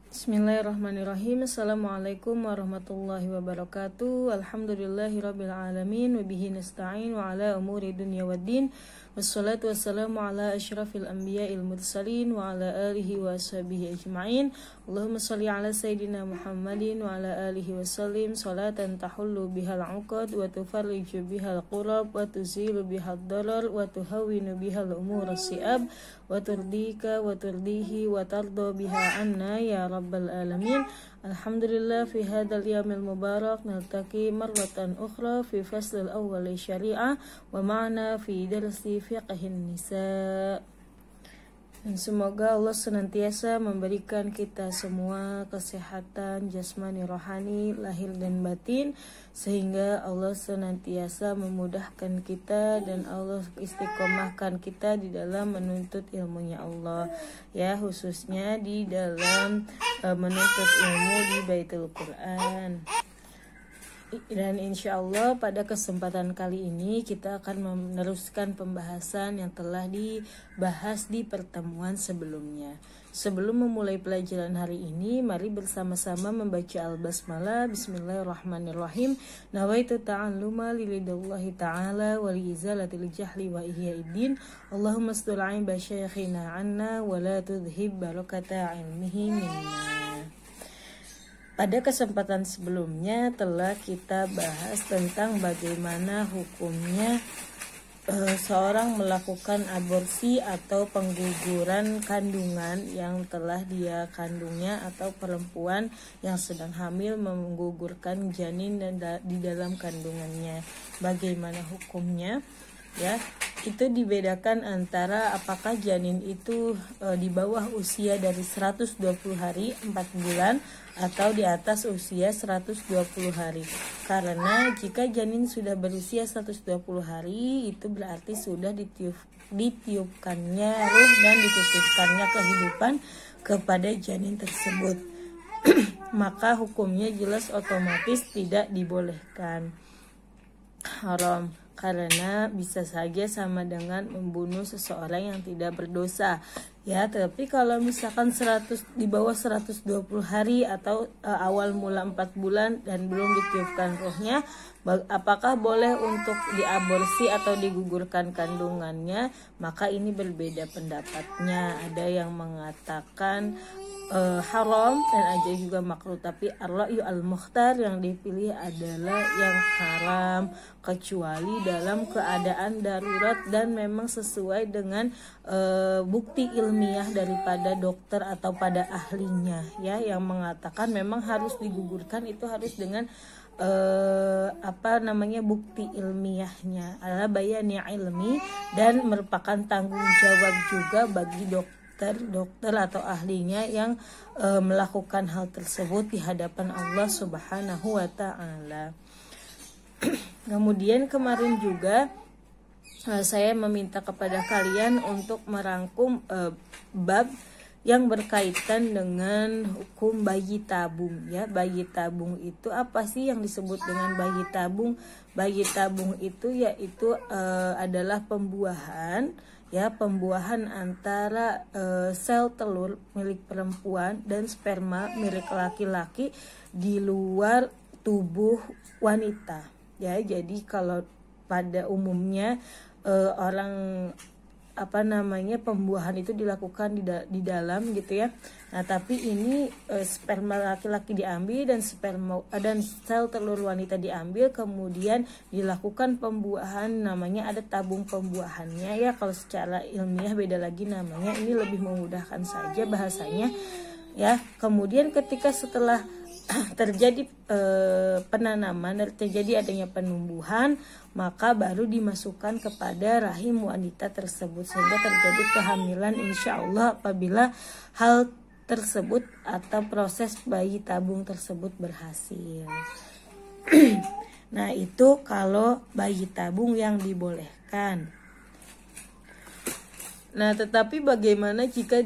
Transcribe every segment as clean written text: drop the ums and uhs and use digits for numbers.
Bismillahirrahmanirrahim. Assalamualaikum warahmatullahi wabarakatuh. Alhamdulillahirabbil alamin wa bihi nasta'in wa ala umuri dunya waddin. Wassalatu wassalamu ala asyrafil anbiya'il mursalin wa ala alihi wa ashabihi ajma'in. Allahumma shalli ala sayyidina Muhammadin wa ala alihi wa sallim salatan tahullu bihal 'uqad wa tufarriju bihal qurab wa tuzilu bihal darar wa tuhawwinu bihal umur as-si'ab wa turdika wa turdihi wa tarda biha anna ya rabbal alamin. Alhamdulillah fi hadzal yaumil mubarak naltaqi marratan ukhra fi faslil awwal syariah wa ma'na fi darsi fiqhin nisa. Dan semoga Allah senantiasa memberikan kita semua kesehatan jasmani rohani, lahir dan batin, sehingga Allah senantiasa memudahkan kita dan Allah istiqomahkan kita di dalam menuntut ilmunya Allah, ya, khususnya di dalam menuntut ilmu di Baitul Quran. Dan insya Allah pada kesempatan kali ini kita akan meneruskan pembahasan yang telah dibahas di pertemuan sebelumnya. Sebelum memulai pelajaran hari ini, mari bersama-sama membaca Al-Basmalah. Bismillahirrahmanirrahim. Nawaitu ta'alluma lillahi ta'ala wa liizalatil jahli wa ihyaiddin. Allahumma astur 'aiba syayikhina 'anna wa la tudhib barakata 'ilmihi minna. Pada kesempatan sebelumnya telah kita bahas tentang bagaimana hukumnya seorang melakukan aborsi atau pengguguran kandungan yang telah dia kandungnya, atau perempuan yang sedang hamil menggugurkan janin di dalam kandungannya. Bagaimana hukumnya? Ya, itu dibedakan antara apakah janin itu di bawah usia dari 120 hari 4 bulan atau di atas usia 120 hari. Karena jika janin sudah berusia 120 hari, itu berarti sudah ditiupkannya ruh dan dititipkannya kehidupan kepada janin tersebut. Maka hukumnya jelas otomatis tidak dibolehkan, haram, karena bisa saja sama dengan membunuh seseorang yang tidak berdosa, ya. Tapi kalau misalkan di bawah 120 hari atau awal mula 4 bulan dan belum ditiupkan rohnya, apakah boleh untuk diaborsi atau digugurkan kandungannya? Maka ini berbeda pendapatnya. Ada yang mengatakan haram dan ada juga makruh, tapi ar-ra'yu al-mukhtar yang dipilih adalah yang haram, kecuali dalam keadaan darurat dan memang sesuai dengan bukti ilmiah daripada dokter atau pada ahlinya, ya, yang mengatakan memang harus digugurkan. Itu harus dengan bukti ilmiahnya adalah bayani ilmi, dan merupakan tanggung jawab juga bagi dokter atau ahlinya yang melakukan hal tersebut di hadapan Allah Subhanahu wa ta'ala. Kemudian kemarin juga saya meminta kepada kalian untuk merangkum bab yang berkaitan dengan hukum bayi tabung, ya. Bayi tabung itu apa sih yang disebut dengan bayi tabung? Bayi tabung itu yaitu adalah pembuahan, ya, pembuahan antara sel telur milik perempuan dan sperma milik laki-laki di luar tubuh wanita, ya. Jadi kalau pada umumnya orang pembuahan itu dilakukan di dalam, gitu ya. Nah, tapi ini sperma laki-laki diambil dan sel telur wanita diambil, kemudian dilakukan pembuahan, namanya ada tabung pembuahannya, ya. Kalau secara ilmiah beda lagi namanya, ini lebih memudahkan saja bahasanya, ya. Kemudian ketika setelah terjadi penanaman, terjadi adanya penumbuhan, maka baru dimasukkan kepada rahim wanita tersebut sehingga terjadi kehamilan, insya Allah, apabila hal tersebut atau proses bayi tabung tersebut berhasil. Nah, itu kalau bayi tabung yang dibolehkan. Nah, tetapi bagaimana jika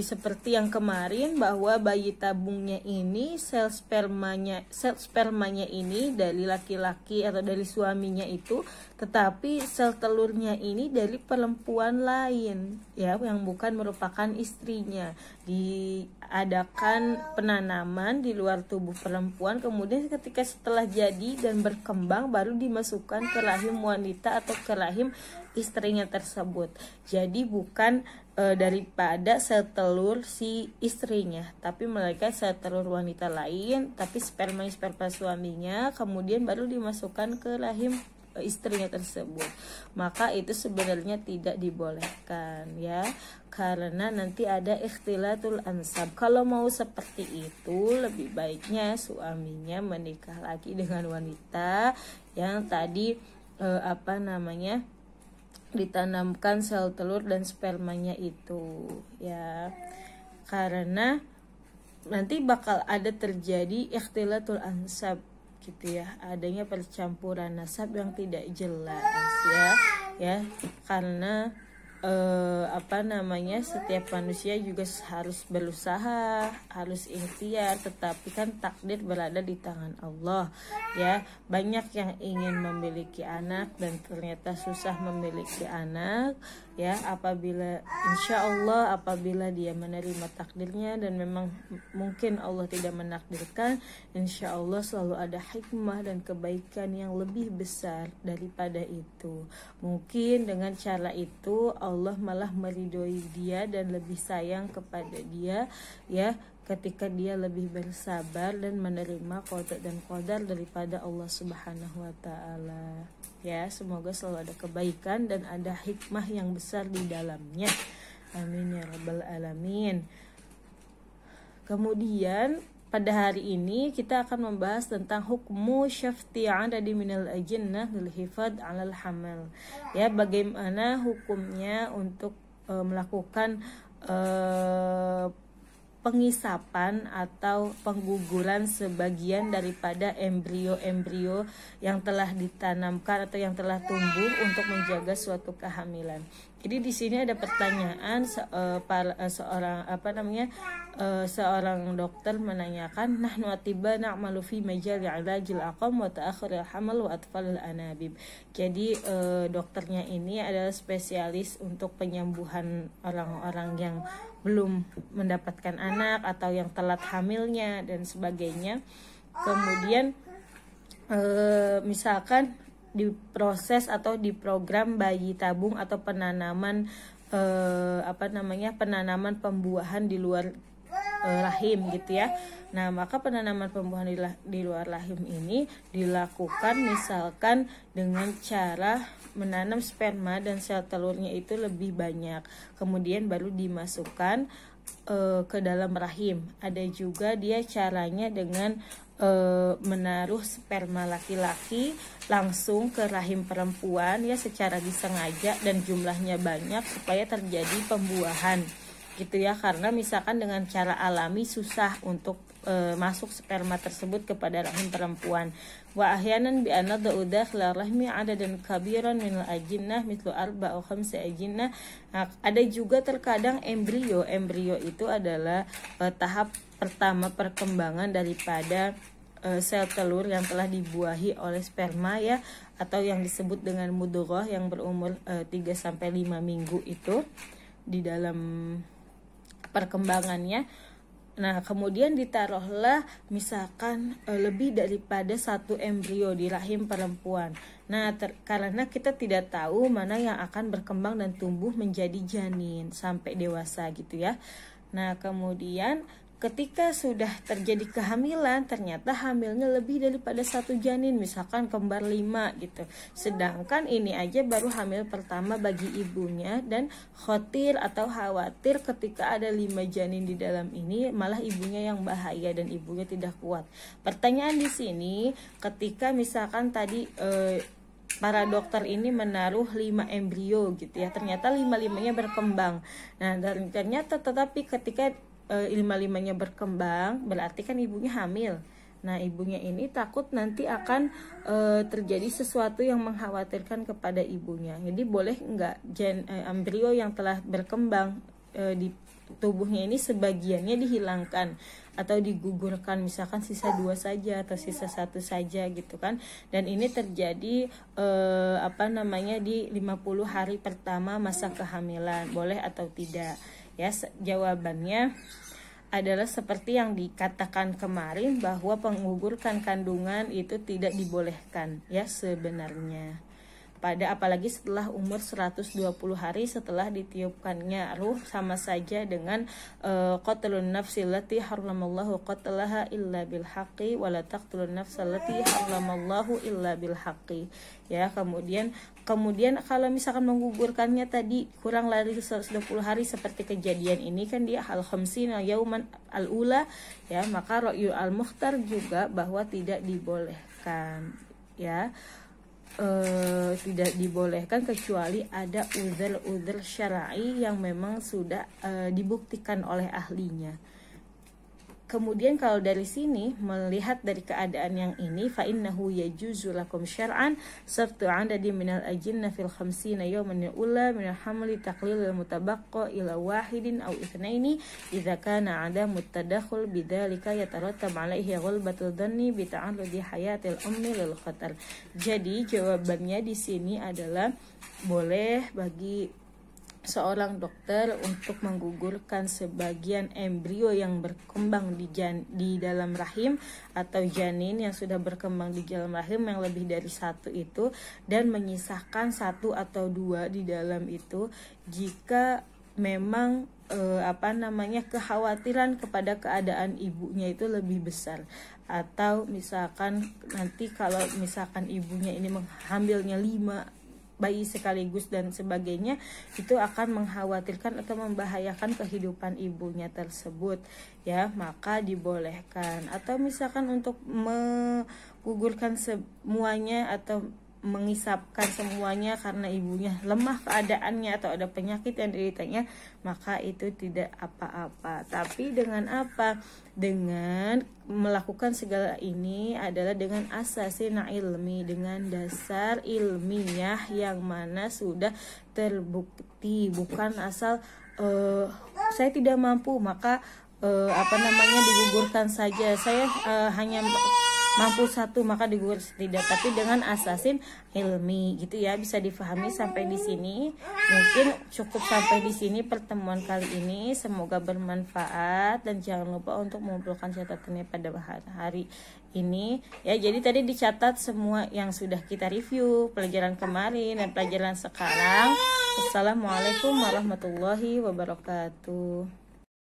seperti yang kemarin, bahwa bayi tabungnya ini sel spermanya ini dari laki-laki atau dari suaminya itu tetapi sel telurnya ini dari perempuan lain ya, yang bukan merupakan istrinya. Diadakan penanaman di luar tubuh perempuan, kemudian ketika setelah jadi dan berkembang baru dimasukkan ke rahim wanita atau ke rahim istrinya tersebut. Jadi bukan daripada sel telur si istrinya, tapi mereka sel telur wanita lain, tapi sperma suaminya, kemudian baru dimasukkan ke rahim istrinya tersebut. Maka itu sebenarnya tidak dibolehkan ya, karena nanti ada ikhtilatul ansab. Kalau mau seperti itu, lebih baiknya suaminya menikah lagi dengan wanita yang tadi ditanamkan sel telur dan spermanya itu ya, karena nanti bakal ada terjadi ikhtilatul ansab gitu ya, adanya percampuran nasab yang tidak jelas ya karena setiap manusia juga harus berusaha, harus ikhtiar, tetapi kan takdir berada di tangan Allah ya. Banyak yang ingin memiliki anak dan ternyata susah memiliki anak ya, insya Allah apabila dia menerima takdirnya dan memang mungkin Allah tidak menakdirkan, insya Allah selalu ada hikmah dan kebaikan yang lebih besar daripada itu. Mungkin dengan cara itu Allah malah meridhoi dia dan lebih sayang kepada dia ya, ketika dia lebih bersabar dan menerima qada dan qadar daripada Allah Subhanahu wa taala. Ya, semoga selalu ada kebaikan dan ada hikmah yang besar di dalamnya. Amin ya rabbal alamin. Kemudian pada hari ini kita akan membahas tentang hukmu syafti adadi minal ajinnah lil hifad 'alal hamal. Ya, bagaimana hukumnya untuk melakukan pengisapan atau pengguguran sebagian daripada embrio-embrio yang telah ditanamkan atau yang telah tumbuh untuk menjaga suatu kehamilan. Jadi di sini ada pertanyaan seorang dokter menanyakan, nahnu atiba na'malu fi majal ilajil aqam wa ta'akhiril hamal wa atfalil anabib. Jadi dokternya ini adalah spesialis untuk penyembuhan orang-orang yang belum mendapatkan anak atau yang telat hamilnya dan sebagainya. Kemudian misalkan diproses atau diprogram bayi tabung atau penanaman penanaman pembuahan di luar rahim gitu ya. Nah, maka penanaman pembuahan di luar rahim ini dilakukan misalkan dengan cara menanam sperma dan sel telurnya itu lebih banyak, kemudian baru dimasukkan ke dalam rahim. Ada juga dia caranya dengan menaruh sperma laki-laki langsung ke rahim perempuan ya, secara disengaja dan jumlahnya banyak supaya terjadi pembuahan gitu ya, karena misalkan dengan cara alami susah untuk masuk sperma tersebut kepada rahim perempuan. Wa ahyanan bi anna da'udah la rahmi adadan kabiran min al-ajinnah mithlu 4 aw 5 ajinnah. Nah, ada juga terkadang embrio itu adalah tahap pertama perkembangan daripada sel telur yang telah dibuahi oleh sperma ya, atau yang disebut dengan mudghah yang berumur 3-5 minggu itu di dalam perkembangannya. Nah, kemudian ditaruhlah misalkan lebih daripada 1 embrio di rahim perempuan. Nah, karena kita tidak tahu mana yang akan berkembang dan tumbuh menjadi janin sampai dewasa gitu ya. Nah, kemudian ketika sudah terjadi kehamilan, ternyata hamilnya lebih daripada 1 janin, misalkan kembar 5 gitu. Sedangkan ini aja baru hamil pertama bagi ibunya, dan khawatir ketika ada 5 janin di dalam ini, malah ibunya yang bahaya dan ibunya tidak kuat. Pertanyaan di sini, ketika misalkan tadi para dokter ini menaruh 5 embrio gitu ya, ternyata 5-5-nya berkembang. Nah, dan ternyata tetapi ketika 5-5-nya berkembang, berarti kan ibunya hamil. Nah, ibunya ini takut nanti akan terjadi sesuatu yang mengkhawatirkan kepada ibunya. Jadi boleh enggak embrio yang telah berkembang tubuhnya ini sebagiannya dihilangkan atau digugurkan, misalkan sisa 2 saja atau sisa 1 saja gitu kan. Dan ini terjadi di 50 hari pertama masa kehamilan, boleh atau tidak? Ya, jawabannya adalah seperti yang dikatakan kemarin, bahwa menggugurkan kandungan itu tidak dibolehkan ya sebenarnya. Apalagi setelah umur 120 hari setelah ditiupkannya ruh, sama saja dengan qatlun nafsi allati haramallahu qatlaha illa bil haqqi wa la taqtulun nafsa allati haramallahu illa bil haqqi. Ya, kemudian kalau misalkan menggugurkannya tadi kurang dari 120 hari seperti kejadian ini kan dia al-khamsina yauman al-ula ya, maka ra'yu al-mukhtar juga bahwa tidak dibolehkan ya. Tidak dibolehkan kecuali ada uzur syar'i yang memang sudah dibuktikan oleh ahlinya. Kemudian kalau dari sini melihat dari keadaan yang ini, fa innahu yajuzu lakum syar'an sabtu adadi minal ajinna fil khamsina yawman ula minal hamli taqlilul mutabaqqa ila wahidin aw itsnaini idza kana ada mutadakhul bidzalika yatarattab alaihi ghulbatul dhanni bi ta'arrudi hayatil ummi lil khatar. Jadi jawabannya di sini adalah boleh bagi seorang dokter untuk menggugurkan sebagian embrio yang berkembang di dalam rahim atau janin yang sudah berkembang di dalam rahim yang lebih dari 1 itu, dan menyisakan 1 atau 2 di dalam itu jika memang kekhawatiran kepada keadaan ibunya itu lebih besar, atau misalkan nanti kalau misalkan ibunya ini menghamilnya 5 bayi sekaligus dan sebagainya, itu akan mengkhawatirkan atau membahayakan kehidupan ibunya tersebut ya, maka dibolehkan. Atau misalkan untuk menggugurkan semuanya atau mengisapkan semuanya karena ibunya lemah keadaannya atau ada penyakit yang dideritanya, maka itu tidak apa-apa. Tapi dengan apa? Dengan melakukan segala ini adalah dengan asasin ilmi, dengan dasar ilmiah yang mana sudah terbukti, bukan asal saya tidak mampu maka digugurkan saja, saya hanya mampu 1 maka digugur, tidak, tapi dengan asasin ilmi gitu ya. Bisa difahami sampai di sini. Mungkin cukup sampai di sini pertemuan kali ini, semoga bermanfaat dan jangan lupa untuk mengumpulkan catatannya pada hari ini ya. Jadi tadi dicatat semua yang sudah kita review, pelajaran kemarin dan pelajaran sekarang. Assalamualaikum warahmatullahi wabarakatuh.